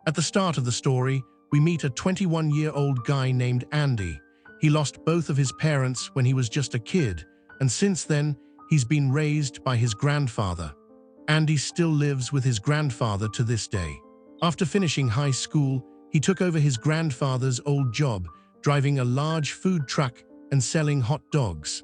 At the start of the story, we meet a 21-year-old guy named Andy. He lost both of his parents when he was just a kid, and since then, he's been raised by his grandfather. Andy still lives with his grandfather to this day. After finishing high school, he took over his grandfather's old job, driving a large food truck and selling hot dogs.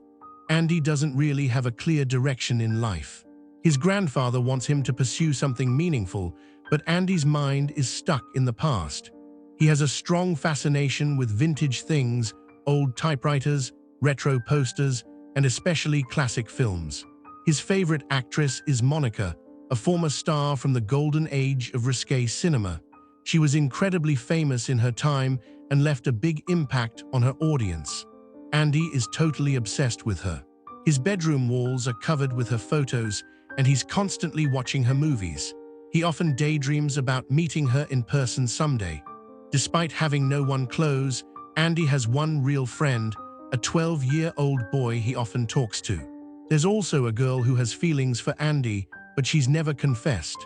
Andy doesn't really have a clear direction in life. His grandfather wants him to pursue something meaningful, but Andy's mind is stuck in the past. He has a strong fascination with vintage things, old typewriters, retro posters, and especially classic films. His favorite actress is Monica, a former star from the golden age of risque cinema. She was incredibly famous in her time and left a big impact on her audience. Andy is totally obsessed with her. His bedroom walls are covered with her photos, and he's constantly watching her movies. He often daydreams about meeting her in person someday. Despite having no one close, Andy has one real friend, a 12-year-old boy he often talks to. There's also a girl who has feelings for Andy, but she's never confessed.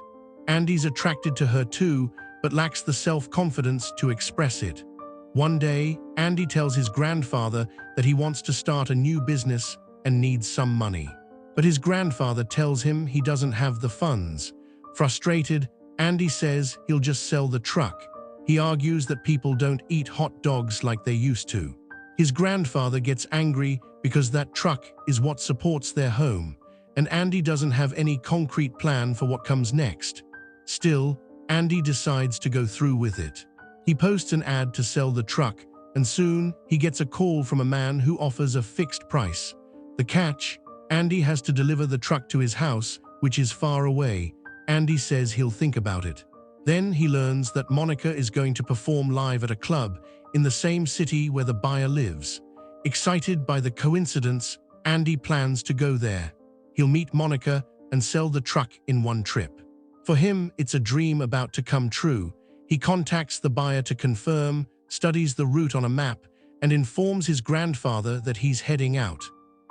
Andy's attracted to her too, but lacks the self-confidence to express it. One day, Andy tells his grandfather that he wants to start a new business and needs some money. But his grandfather tells him he doesn't have the funds. Frustrated, Andy says he'll just sell the truck. He argues that people don't eat hot dogs like they used to. His grandfather gets angry because that truck is what supports their home, and Andy doesn't have any concrete plan for what comes next. Still, Andy decides to go through with it. He posts an ad to sell the truck, and soon he gets a call from a man who offers a fixed price. The catch: Andy has to deliver the truck to his house, which is far away. Andy says he'll think about it. Then he learns that Monica is going to perform live at a club in the same city where the buyer lives. Excited by the coincidence, Andy plans to go there. He'll meet Monica and sell the truck in one trip. For him, it's a dream about to come true. He contacts the buyer to confirm, studies the route on a map, and informs his grandfather that he's heading out.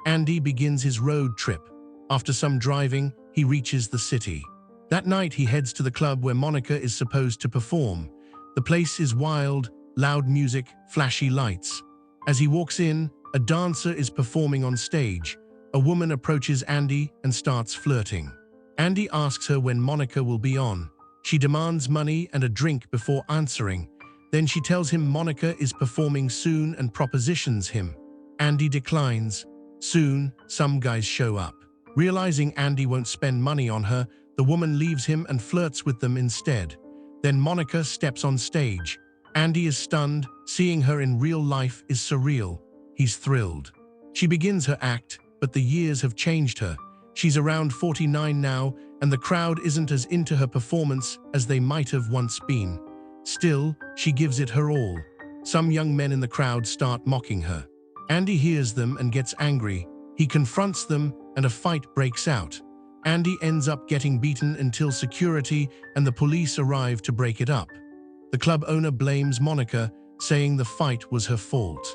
Andy begins his road trip. After some driving, he reaches the city. That night, he heads to the club where Monica is supposed to perform. The place is wild, loud music, flashy lights. As he walks in, a dancer is performing on stage. A woman approaches Andy and starts flirting. Andy asks her when Monica will be on. She demands money and a drink before answering. Then she tells him Monica is performing soon and propositions him. Andy declines. Soon, some guys show up. Realizing Andy won't spend money on her, the woman leaves him and flirts with them instead. Then Monica steps on stage. Andy is stunned. Seeing her in real life is surreal. He's thrilled. She begins her act, but the years have changed her. She's around 49 now, and the crowd isn't as into her performance as they might have once been. Still, she gives it her all. Some young men in the crowd start mocking her. Andy hears them and gets angry. He confronts them, and a fight breaks out. Andy ends up getting beaten until security and the police arrive to break it up. The club owner blames Monica, saying the fight was her fault.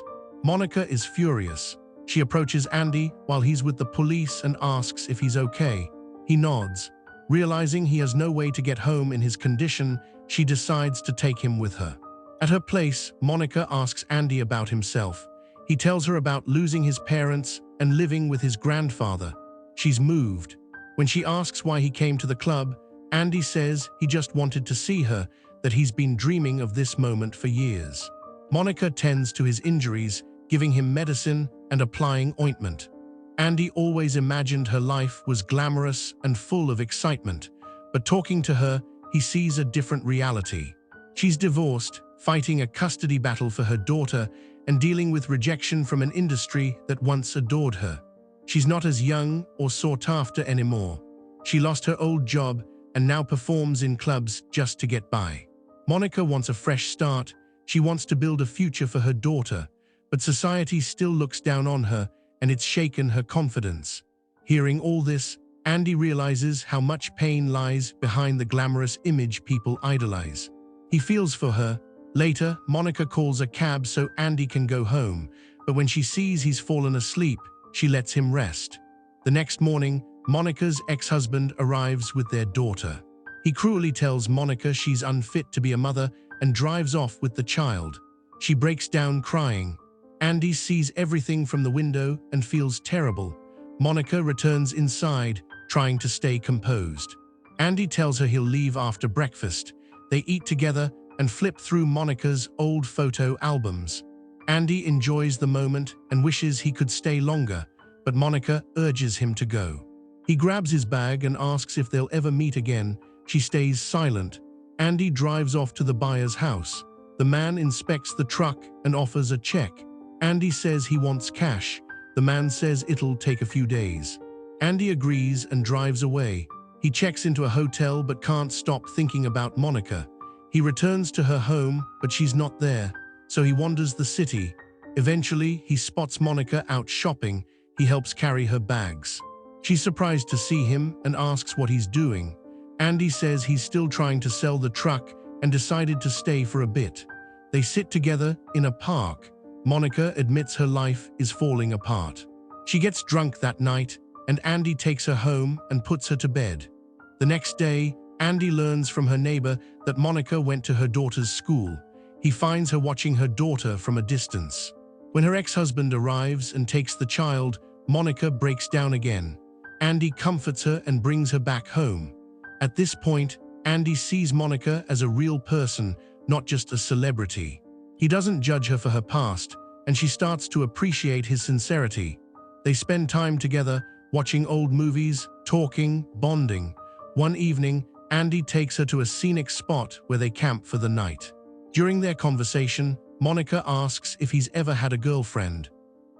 Monica is furious. She approaches Andy while he's with the police and asks if he's okay. He nods. Realizing he has no way to get home in his condition, she decides to take him with her. At her place, Monica asks Andy about himself. He tells her about losing his parents and living with his grandfather. She's moved. When she asks why he came to the club, Andy says he just wanted to see her, that he's been dreaming of this moment for years. Monica tends to his injuries, giving him medicine and applying ointment. Andy always imagined her life was glamorous and full of excitement, but talking to her, he sees a different reality. She's divorced, fighting a custody battle for her daughter, and dealing with rejection from an industry that once adored her. She's not as young or sought after anymore. She lost her old job and now performs in clubs just to get by. Monica wants a fresh start. She wants to build a future for her daughter, but society still looks down on her, and it's shaken her confidence. Hearing all this, Andy realizes how much pain lies behind the glamorous image people idolize. He feels for her. Later, Monica calls a cab so Andy can go home, but when she sees he's fallen asleep, she lets him rest. The next morning, Monica's ex-husband arrives with their daughter. He cruelly tells Monica she's unfit to be a mother and drives off with the child. She breaks down crying. Andy sees everything from the window and feels terrible. Monica returns inside, trying to stay composed. Andy tells her he'll leave after breakfast. They eat together and flip through Monica's old photo albums. Andy enjoys the moment and wishes he could stay longer, but Monica urges him to go. He grabs his bag and asks if they'll ever meet again. She stays silent. Andy drives off to the buyer's house. The man inspects the truck and offers a check. Andy says he wants cash. The man says it'll take a few days. Andy agrees and drives away. He checks into a hotel but can't stop thinking about Monica. He returns to her home, but she's not there, so he wanders the city. Eventually, he spots Monica out shopping. He helps carry her bags. She's surprised to see him and asks what he's doing. Andy says he's still trying to sell the truck and decided to stay for a bit. They sit together in a park. Monica admits her life is falling apart. She gets drunk that night, and Andy takes her home and puts her to bed. The next day, Andy learns from her neighbor that Monica went to her daughter's school. He finds her watching her daughter from a distance. When her ex-husband arrives and takes the child, Monica breaks down again. Andy comforts her and brings her back home. At this point, Andy sees Monica as a real person, not just a celebrity. He doesn't judge her for her past, and she starts to appreciate his sincerity. They spend time together, watching old movies, talking, bonding. One evening, Andy takes her to a scenic spot where they camp for the night. During their conversation, Monica asks if he's ever had a girlfriend.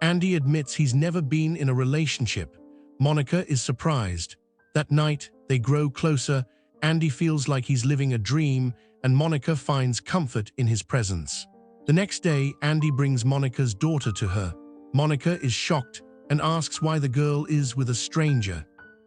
Andy admits he's never been in a relationship. Monica is surprised. That night, they grow closer. Andy feels like he's living a dream, and Monica finds comfort in his presence. The next day, Andy brings Monica's daughter to her. Monica is shocked and asks why the girl is with a stranger.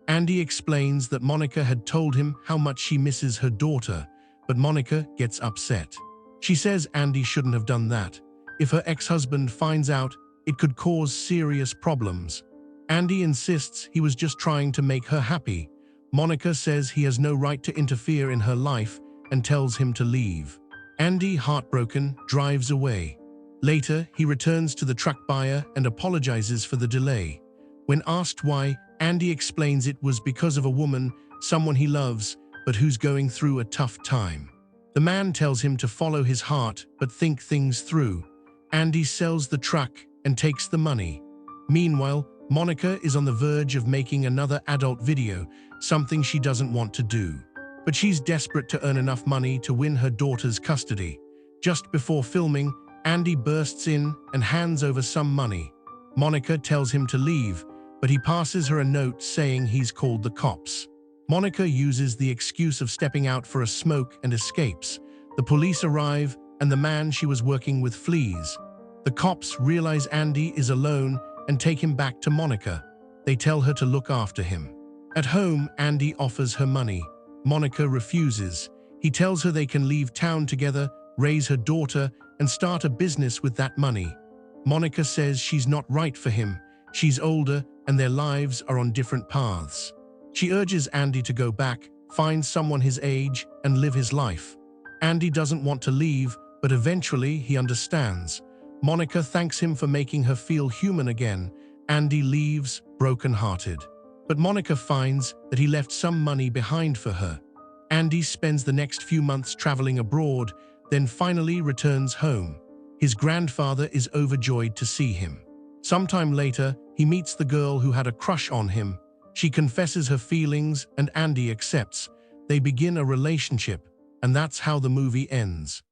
Andy explains that Monica had told him how much she misses her daughter, but Monica gets upset. She says Andy shouldn't have done that. If her ex-husband finds out, it could cause serious problems. Andy insists he was just trying to make her happy. Monica says he has no right to interfere in her life and tells him to leave. Andy, heartbroken, drives away. Later, he returns to the truck buyer and apologizes for the delay. When asked why, Andy explains it was because of a woman, someone he loves, but who's going through a tough time. The man tells him to follow his heart but think things through. Andy sells the truck and takes the money. Meanwhile, Monica is on the verge of making another adult video, something she doesn't want to do. But she's desperate to earn enough money to win her daughter's custody. Just before filming, Andy bursts in and hands over some money. Monica tells him to leave, but he passes her a note saying he's called the cops. Monica uses the excuse of stepping out for a smoke and escapes. The police arrive, and the man she was working with flees. The cops realize Andy is alone and take him back to Monica. They tell her to look after him. At home, Andy offers her money. Monica refuses. He tells her they can leave town together, raise her daughter, and start a business with that money. Monica says she's not right for him. She's older, and their lives are on different paths. She urges Andy to go back, find someone his age, and live his life. Andy doesn't want to leave, but eventually he understands. Monica thanks him for making her feel human again. Andy leaves, broken-hearted. But Monica finds that he left some money behind for her. Andy spends the next few months traveling abroad, then finally returns home. His grandfather is overjoyed to see him. Sometime later, he meets the girl who had a crush on him. She confesses her feelings and Andy accepts. They begin a relationship, and that's how the movie ends.